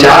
4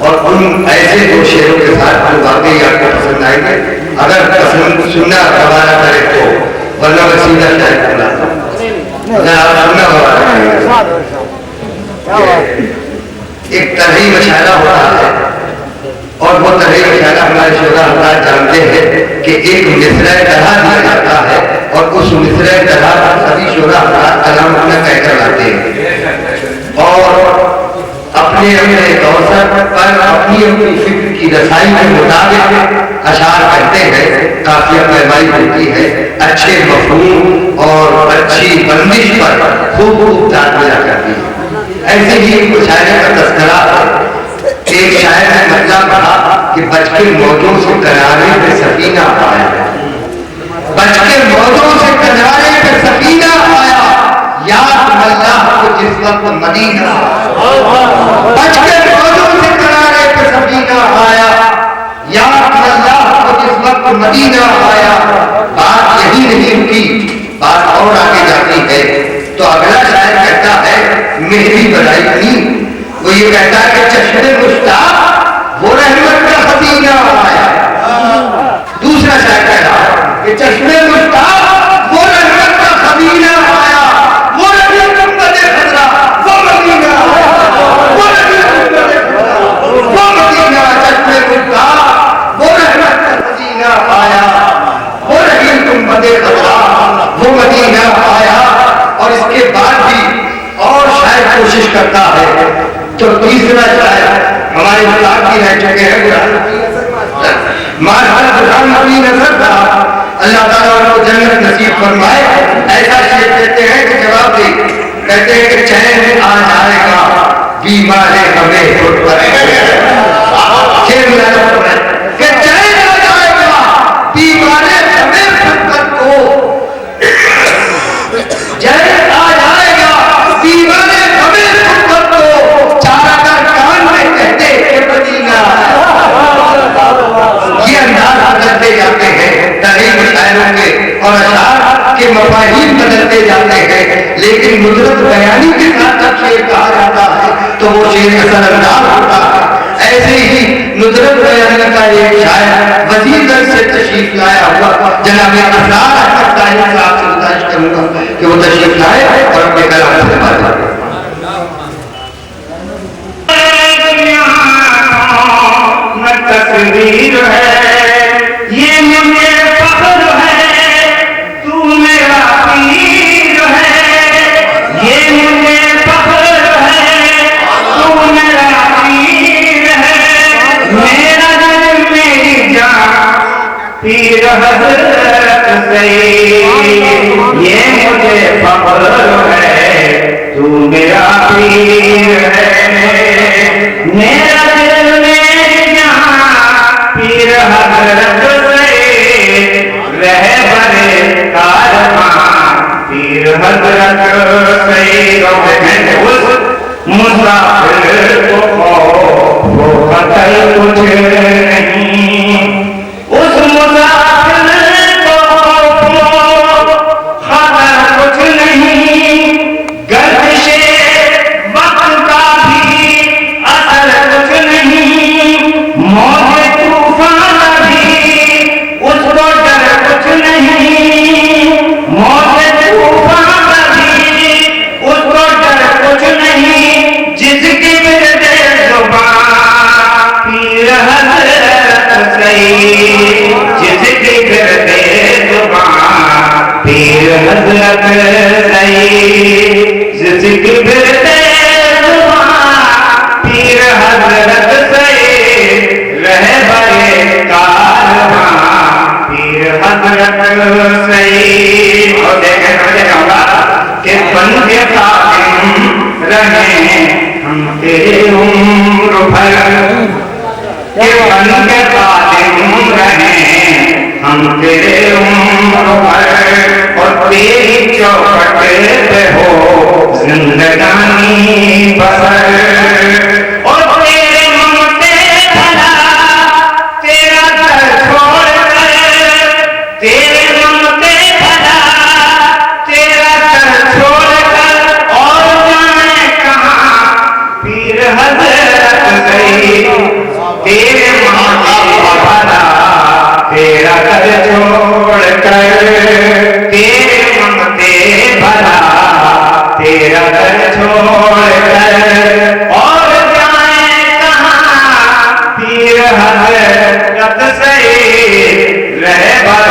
اور ان ایسے دو شعروں کے ساتھ جو واقعی آپ کو پسند آئیں گے. اگر پسند سننا گوارا کرے تو ورنہ میں سیدھا شاید بلاتا ہوں. اگر آپ سننا گوارا کریں ایک طرحی مشاعرہ ہوتا ہے اور وہ طرحی مشاعرہ ہمارے شعراء حضرات جانتے ہیں کہ ایک مصرع طرح دیا جاتا ہے اور اس مصرع طرح سبھی شعراء حضرات کلام اپنا کہہ کر لاتے ہیں اور اپنے اپنے کوثر پر اپنی اپنی فکر کی رسائی کے مطابق اشعار کرتے ہیں. قافیہ پیمائی ہوتی ہے, اچھے مفہوم اور اچھی بندش پر خوب خوب تعبیر کرتی ہے. ایسے ہی ایک مشاعرے کا تذکرہ ہے. ایک شاعر نے مطلب کہا کہ بچ کے موجوں سے کنارے پہ سفینہ آیا, بچ کے موجوں سے کنارے پہ سفینہ آیا, یاد اللہ کو جس وقت مدینہ, بچ کے موجوں سے کنارے پہ سفینہ آیا, یاد اللہ کو جس وقت مدینہ آیا. بات یہی نہیں رکی, بات اور آگے جاتی ہے. تو اگلا شاعر کہتا ہے مہدی بڑائی نہیں, وہ یہ کہتا ہے کہ چشمے مشتاق وہ رحمت کا خزینہ آیا. دوسرا شاعر کہتا کہ چشمے مشتاق وہ رحمت کا خزینہ آیا, وہ رحمت گنبد خضرا وہ مدینہ آیا, وہ رحمت گنبد خضرا وہ مدینہ, چشمے مشتاق وہ رحمت کا خزینہ آیا, وہ رحمت گنبد خضرا وہ مدینہ آیا. اور اس کے بعد بھی اور شاید کوشش کرتا ہے. تو تیسرا شاید ہمارے استاد کی رہ چکے ہیں مارحت برہان نبی نظر تھا, اللہ تعالیٰ ان کو جنت نصیب فرمائے. ایسا شعر کہتے ہیں کہ جواب دی, کہتے ہیں کہ چین آ جائے گا بیمار ہمیں خود پر, کہ چین آ جائے گا بیمار ہمیں خود پر کو, چین آ جائے گا بیمار ہمیں خود پر کو, چارہ کر کان میں کہتے کہ مدینہ. یہ انداز بدلتے جاتے ہیں تحریر مشاعروں کے اور اشعار کے مفاہیم بدلتے جاتے ہیں, لیکن ندرت بیانی کے ساتھ جب شعر کہا جاتا ہے تو وہ شعر اثر انداز ہوتا ہے. ایسے ہی ندرت بیانی کا ایک شاعر وزیر گنج سے تشریف لایا ہوا جناب اسرار احمد طاہر صاحب سے گزارش کروں گا کہ وہ تشریف لائے اور اپنے کلام سے بات کریں. تصویر ہے یہ مجھے فخر ہے, تو میرا پیر ہے, یہ مجھے فخر ہے, تو میرا پیر ہے, میرا دل میری جان پیر حضرت سید, یہ مجھے فخر ہے, تو میرا پیر ہے, میرا دل پیر حضرت سے رہبر کارواں, پیر حضرت سے اس مسافر کو خوف و خطر کچھ نہیں, اس مسافر کو خوف و خطر کچھ نہیں, گردش وقت کا بھی اثر کچھ نہیں, موت پیر حضرت سید ذکر پھرتے زبان, پیر حضرت سید رہبر کارواں, پیر حضرت سید. اور دیکھیں سمجھے جاؤں گا کہ بندے خادم رہے ہم تیرے عمر بھر, کہ بندے خادم رہے ہم تیرے عمر بھر, اور تیری چوکھٹ پہ ہو زندگانی بسر, اور تیرے ممتے بھلا تیرا گھر چھوڑ کر, تیرے ممتے بھلا تیرا گھر چھوڑ کر, اور جانے کہاں پیر حضرت سید تیرے مانگتے بھلا تیرا گھر چھوڑ کر، تیرے مانگتے بھلا تیرا گھر چھوڑ کر، اور جائیں کہاں پیر حضرت سعید رہبر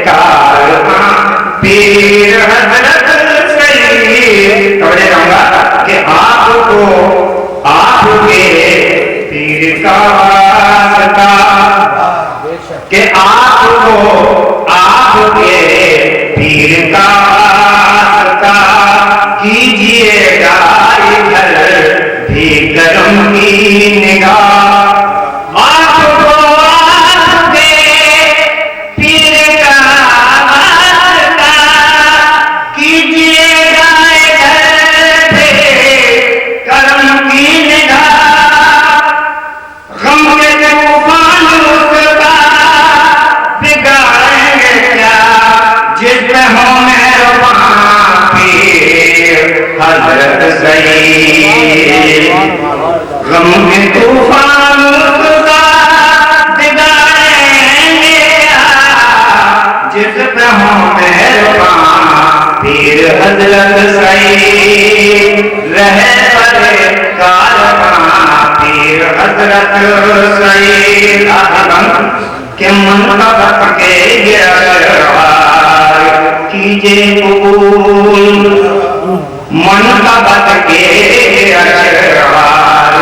کارواں، پیر حضرت سعید۔ توجہ کروں گا کہ آپ کو آپ کے پیر کا واسطہ، کہ آپ کو آپ کے پیر کا واسطہ، کیجئے گا ادھر بھی کرم کی نگاہ، آپ کو آپ کے پیر کا واسطہ، کیجئے گا ادھر بھی کرم کی نگاہ، غم کے طوفان اس کا بگاڑیں گے کیا، جس میں ہو مہربان پیر حضرت سعید، غم کے طوفان اس کا بگاڑیں گے کیا، جس میں ہو مہربان پیر حضرت سعید، رہبر کارواں پیر حضرت سعید، کہ منقبت کے یہ اشعار کیجئے قبول، منقبت کے اشعار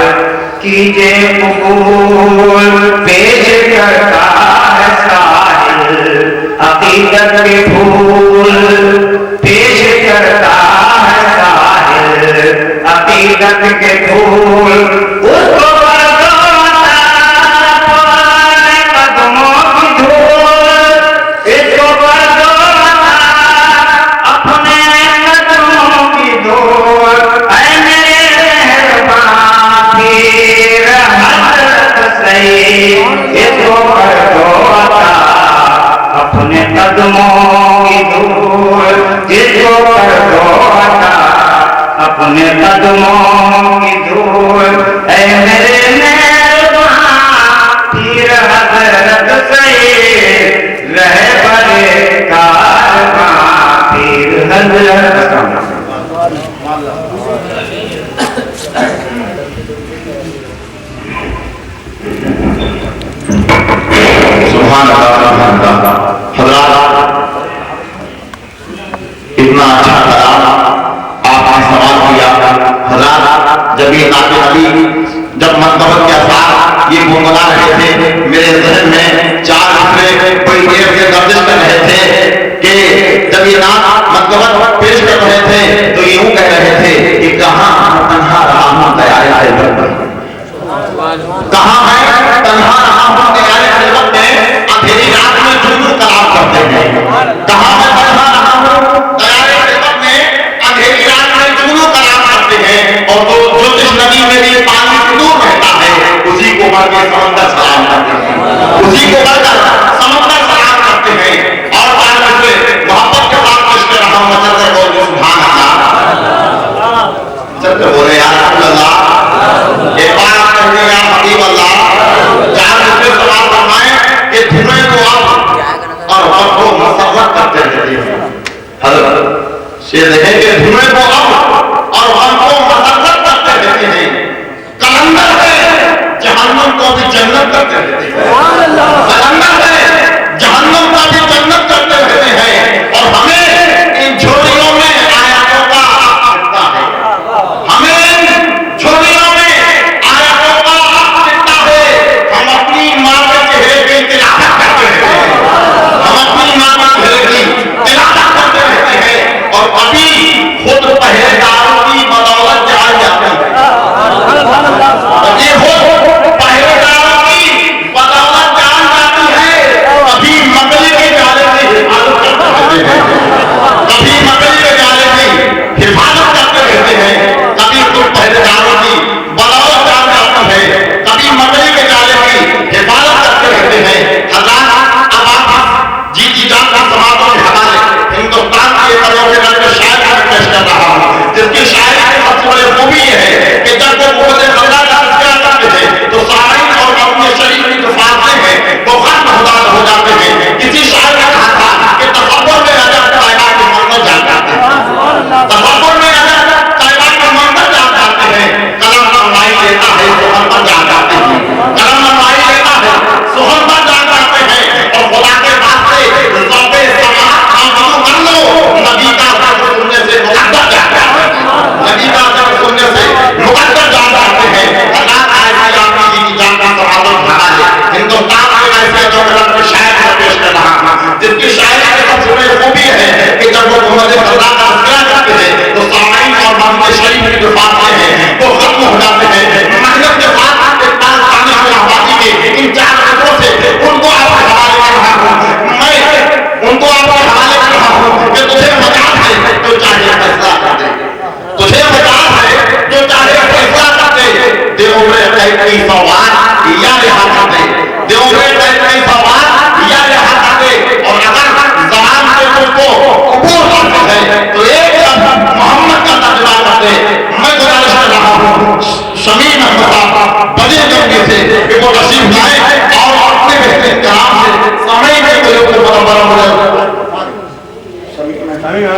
کیجئے قبول، پیش کرتا ہے ساحل عقیدت کے پھول، پیش کرتا ہے ساحل عقیدت کے پھول، اس کو اپنے قدموں کی دھول، جس کو کر دو عطا اپنے قدموں کی دھول، اے میرے مہربان پیر حضرت سعید، رہبر کارواں پیر حضرت سعید۔ سبحان اللہ سبحان اللہ۔ حضرات اتنا اچھا کلام آپ نے سوال کیا۔ حضرات جب یہ نعت نبی، جب منقبت کے اثار یہ گنگنا رہے تھے، میرے ذہن میں چار فکرے بڑی دیر سے گردش کر رہے تھے کہ جب یہ نعت منقبت پیش کر رہے تھے تو یوں کہہ رہے تھے کہ کہاں تنہا رہا ہوں دیارے خلوت میں، کہاں ہے تنہا رہا ہوں دیارے خلوت میں، اندھیری رات میں جھومو کلام کرتے ہیں، کہاں میں تنہا رہا ہوں دیارے خلوت میں، اندھیری رات میں جھومو کلام کرتے ہیں، اور جو جس ندی میں بھی پانی دور رہتا ہے اسی کو بڑھ کے سمندر سلام کرتے ہیں، اسی کو بڑھ کر سمندر سلام کرتے ہیں، اور بعد میں سے محبت کے ساتھ پیش کر رہا ہوں مچل کر بول سبحان اللہ، چل کر بولے یا رسول اللہ، ایک بار کہتے ہیں یا حبیب اللہ، جہاں مجھ سے سوال فرمائیں کہ دھوئیں کو آپ اور ہم کو مسرت کرتے رہتے ہیں، حضرت یہ دیکھیں کہ دھوئیں کو آپ اور ہم کو مسرت کرتے رہتے ہیں، کلندر ہے جہنم کو بھی جنت کرتے رہتے ہیں، کلندر ہے جہنم کا بھی جنت کرتے رہتے ہیں، اور ہمیں ان جھولیوں میں آیاتوں کا آتا ہے، ہمیں جھولیوں میں آیاتوں کا آتا ہے، ہم اپنی ماں کے چہرے کی تلاوت کرتے رہتے ہیں، ہم اپنی ماں کے چہرے کی تلاوت کرتے رہتے ہیں، اور ابھی خود پہلے داروں کی بدولت جہاں جاتے ہیں، یہ خود پہلے داروں کی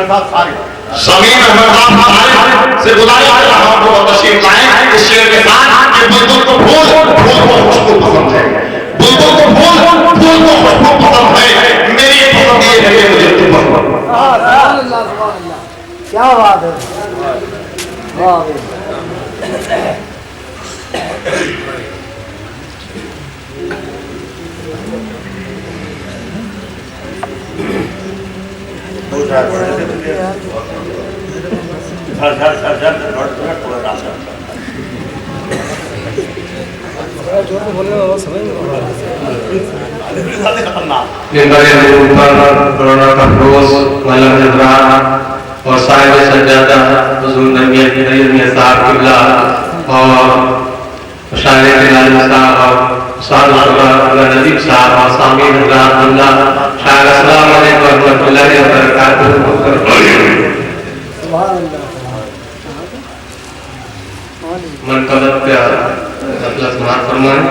سمیر احمد صاحب سے گزارش کر رہا ہوں وہ تشریف لائیں اس شعر کے ساتھ کہ بلبل کو پھول کو خوشبو پسند ہے، بلبل کو پھول کو خوشبو پسند ہے، میری پسند یہ ہے کہ مجھے تم پسند ہے۔ سبحان اللہ سبحان اللہ، کیا بات ہے، واہ کورونا کا فروز معلم حضرات اور صاحب سجادہ حضور نبی اکرم صاحب قبلہ اور شاعر جلال صاحب اور استاد اللہ نجیب صاحب اور سامعین حضرات اللہ شاعر السلام علیکم ورحمۃ اللہ وبرکاتہ۔ منقبت پہ اطلاع سماعت فرمائیں۔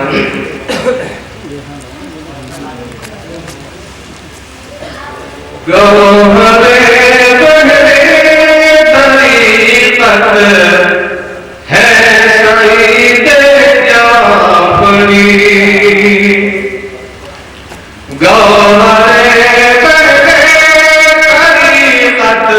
گوہرے بہرے طریقت ہے سعید جعفری، گوہرے بہرے طریقت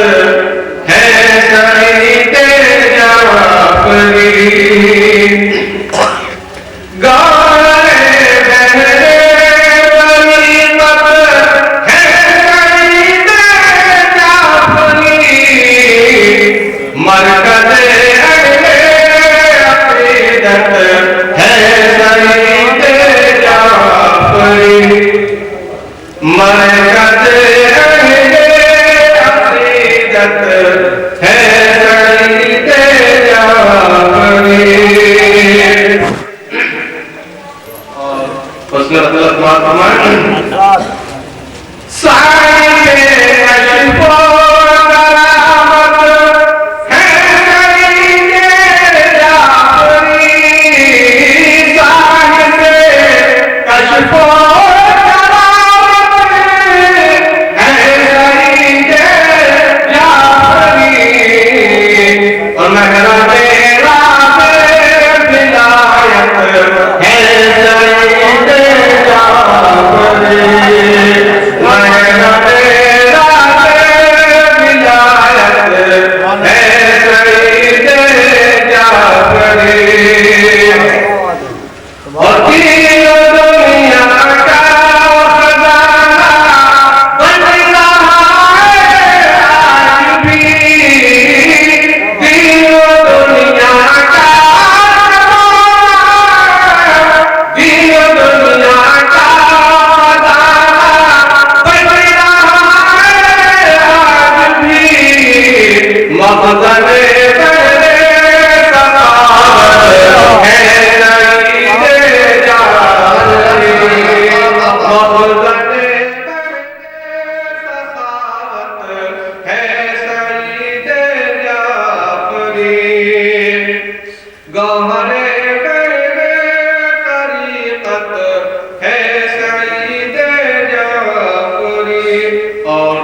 ہے سعید جعفری، اور